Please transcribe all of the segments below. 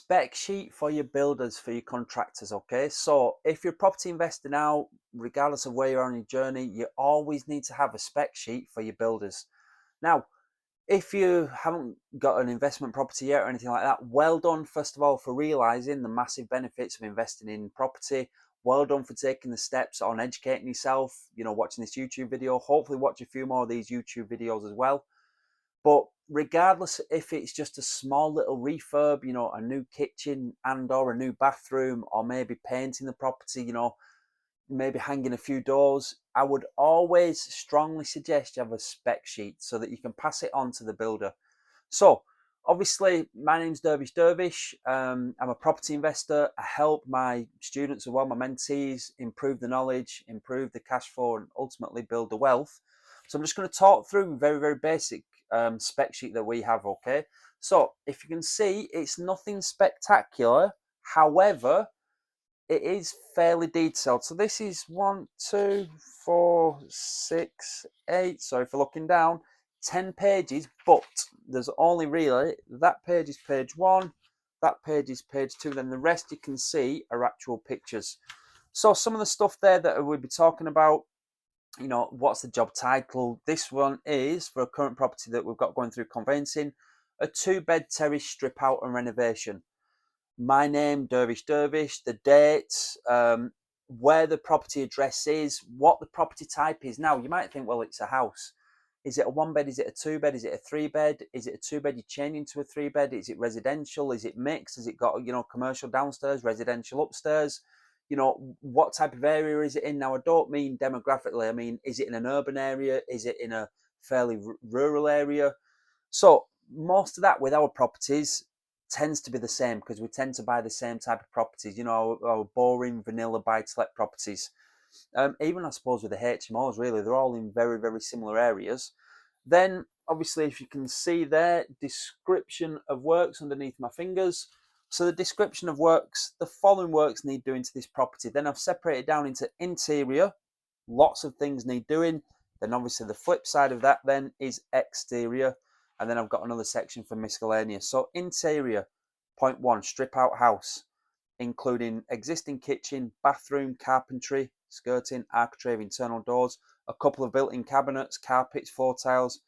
spec sheet for your builders, for your contractors. Okay, so if you're a property investor now, regardless of where you are on your journey, you always need to have a spec sheet for your builders. Now, if you haven't got an investment property yet or anything like that, well done first of all for realizing the massive benefits of investing in property. Well done for taking the steps on educating yourself, watching this YouTube video. Hopefully watch a few more of these YouTube videos as well. But regardless if it's just a small little refurb, a new kitchen and or a new bathroom, or maybe painting the property, maybe hanging a few doors, I would always strongly suggest you have a spec sheet so that you can pass it on to the builder. So obviously my name's Dervish. I'm a property investor. I help my students as well, my mentees, improve the knowledge, improve the cash flow, and ultimately build the wealth. So I'm just going to talk through very, very basic spec sheet that we have. Okay, so if you can see, it's nothing spectacular. However, it is fairly detailed. So this is 1, 2, 4, 6, 8. So if you're looking down, 10 pages, but there's only really that page is page 1, that page is page 2, then the rest you can see are actual pictures. So some of the stuff there that we'll be talking about, what's the job title? This one is for a current property that we've got going through conveyancing, a 2-bed terrace strip out and renovation. My name, Dervish, the date, where the property address is, what the property type is. Now, you might think, well, it's a house. Is it a 1-bed? Is it a 2-bed? Is it a 3-bed? Is it a 2-bed? You're changing to a 3-bed? Is it residential? Is it mixed? Has it got, commercial downstairs, residential upstairs? What type of area is it in? Now, I don't mean demographically. I mean, is it in an urban area? Is it in a fairly rural area? So most of that with our properties tends to be the same because we tend to buy the same type of properties, our boring vanilla buy-to-let properties. Even I suppose with the HMOs, really, they're all in very, very similar areas. Then, obviously, if you can see there, description of works underneath my fingers. So the description of works, the following works need doing to this property. Then I've separated down into interior, lots of things need doing. Then obviously the flip side of that then is exterior. And then I've got another section for miscellaneous. So interior, point 1, strip out house, including existing kitchen, bathroom, carpentry, skirting, architrave, internal doors, a couple of built-in cabinets, carpets, floor tiles.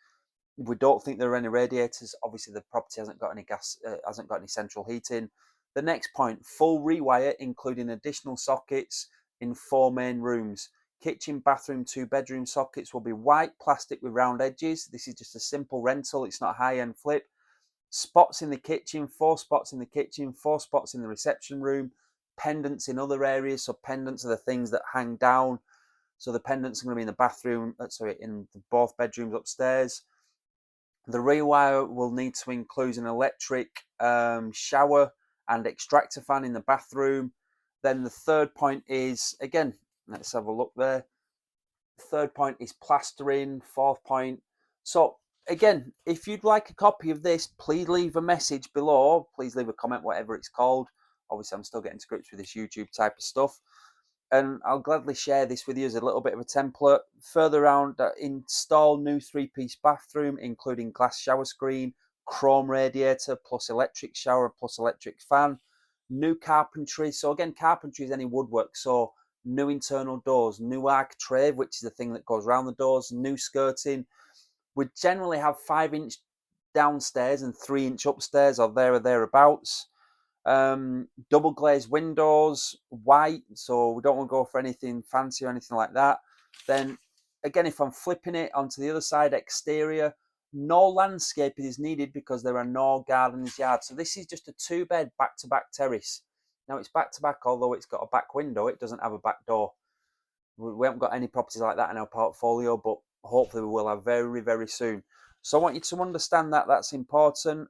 We don't think there are any radiators. Obviously, the property hasn't got any gas, hasn't got any central heating. The next point, full rewire, including additional sockets in 4 main rooms. Kitchen, bathroom, 2-bedroom sockets will be white plastic with round edges. This is just a simple rental. It's not a high-end flip. Spots in the kitchen, 4 spots in the kitchen, 4 spots in the reception room. Pendants in other areas. So pendants are the things that hang down. So the pendants are going to be in the bathroom, in both bedrooms upstairs. The rewire will need to include an electric shower and extractor fan in the bathroom. Then the third point is, again, let's have a look there. Third point is plastering. Fourth point. So again, if you'd like a copy of this, please leave a message below. Please leave a comment, whatever it's called. Obviously, I'm still getting to grips with this YouTube type of stuff. And I'll gladly share this with you as a little bit of a template. Further around, install new 3-piece bathroom, including glass shower screen, chrome radiator, plus electric shower, plus electric fan. New carpentry. So again, carpentry is any woodwork. So new internal doors, new architrave, which is the thing that goes around the doors, new skirting. We generally have 5-inch downstairs and 3-inch upstairs, or there or thereabouts. Double glazed windows, white, so we don't want to go for anything fancy or anything like that. Then again, if I'm flipping it onto the other side, exterior, no landscaping is needed because there are no gardens yard. So this is just a 2-bed back-to-back terrace. Now it's back-to-back, although it's got a back window, it doesn't have a back door. We haven't got any properties like that in our portfolio, but hopefully we will have very, very soon. So I want you to understand that that's important.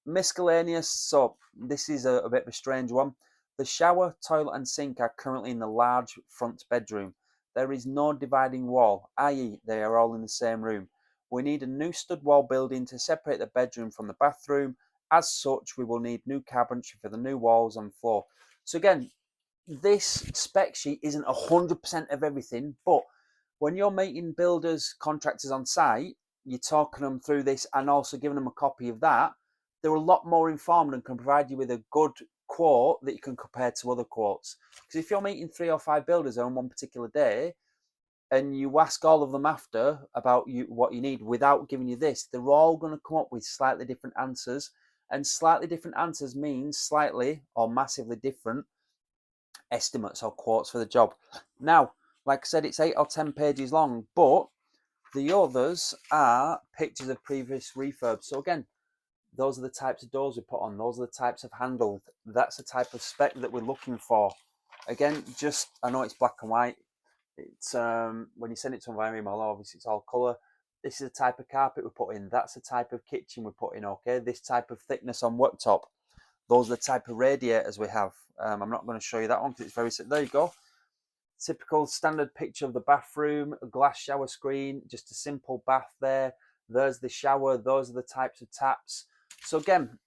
Miscellaneous, so this is a bit of a strange one. The shower, toilet and sink are currently in the large front bedroom. There is no dividing wall, i.e. they are all in the same room. We need a new stud wall building to separate the bedroom from the bathroom. As such, we will need new cabinetry for the new walls and floor. So again, this spec sheet isn't 100% of everything, but when you're meeting builders, contractors on site, you're talking them through this and also giving them a copy of that. they're a lot more informed and can provide you with a good quote that you can compare to other quotes. Because if you're meeting 3 or 5 builders on one particular day, and you ask all of them after about what you need without giving you this, they're all going to come up with slightly different answers. And slightly different answers means slightly or massively different estimates or quotes for the job. Now, like I said, it's 8 or 10 pages long, but the others are pictures of previous refurbs. So again, those are the types of doors we put on. Those are the types of handles. That's the type of spec that we're looking for. Again, just, I know it's black and white. It's when you send it to my email, obviously it's all colour. This is the type of carpet we put in. That's the type of kitchen we put in. Okay, this type of thickness on worktop. Those are the type of radiators we have. I'm not going to show you that one because it's very. There you go. Typical standard picture of the bathroom, a glass shower screen, just a simple bath there. There's the shower. Those are the types of taps. So again,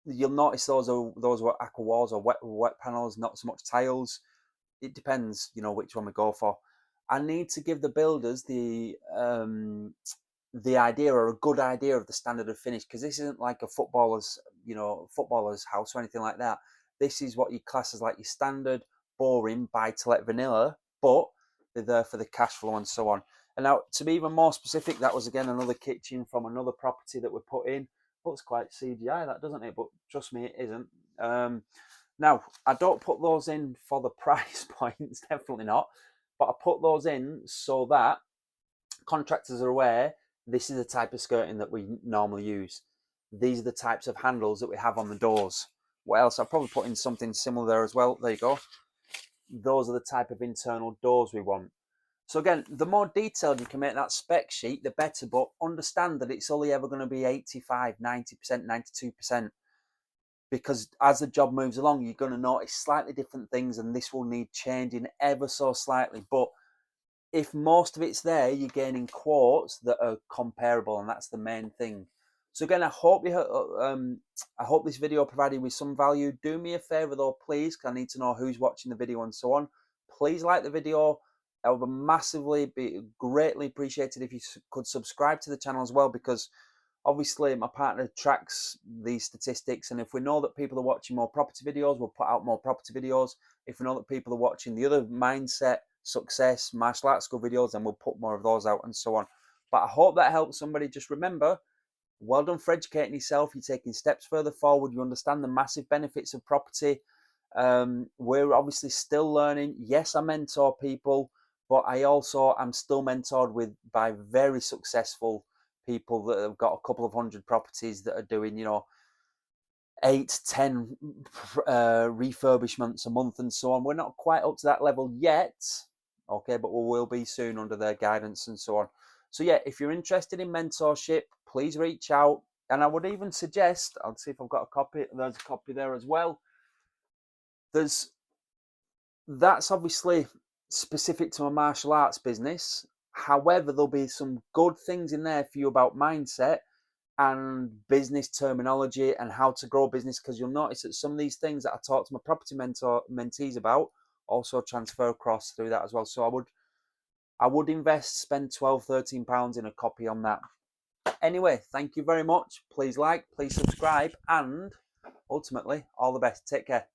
you'll notice those were aqua walls or wet panels, not so much tiles. It depends, which one we go for. I need to give the builders the idea or a good idea of the standard of finish, because this isn't like a footballer's house or anything like that. This is what you class as like your standard, boring, buy-to-let vanilla, but they're there for the cash flow and so on. And now, to be even more specific, that was again another kitchen from another property that we put in. Looks quite CGI, that, doesn't it? But trust me, it isn't. Now, I don't put those in for the price points, definitely not. But I put those in so that contractors are aware this is the type of skirting that we normally use. These are the types of handles that we have on the doors. What else? I've probably put in something similar there as well. There you go. Those are the type of internal doors we want. So again, the more detailed you can make that spec sheet, the better. But understand that it's only ever going to be 85, 90%, 92%. Because as the job moves along, you're going to notice slightly different things, and this will need changing ever so slightly. But if most of it's there, you're gaining quotes that are comparable, and that's the main thing. So again, I hope this video provided you with some value. Do me a favor though, please, because I need to know who's watching the video and so on. Please like the video. I would be greatly appreciated if you could subscribe to the channel as well, because obviously my partner tracks these statistics, and if we know that people are watching more property videos, we'll put out more property videos. If we know that people are watching the other mindset, success, martial arts school videos, then we'll put more of those out and so on. But I hope that helps somebody. Just remember, well done for educating yourself. You're taking steps further forward. You understand the massive benefits of property. We're obviously still learning. Yes, I mentor people, but I'm still mentored by very successful people that have got a couple of hundred properties that are doing 8, 10 refurbishments a month and so on. We're not quite up to that level yet, okay, but we will be soon under their guidance and so on. So yeah, if you're interested in mentorship, please reach out. And I would even suggest, I'll see if I've got a copy. There's a copy there as well. That's obviously specific to my martial arts business. However, there'll be some good things in there for you about mindset and business terminology and how to grow business, because you'll notice that some of these things that I talk to my property mentees about also transfer across through that as well. So I would spend 12, 13 pounds in a copy on that. Anyway, thank you very much. Please like, please subscribe, and ultimately, all the best. Take care.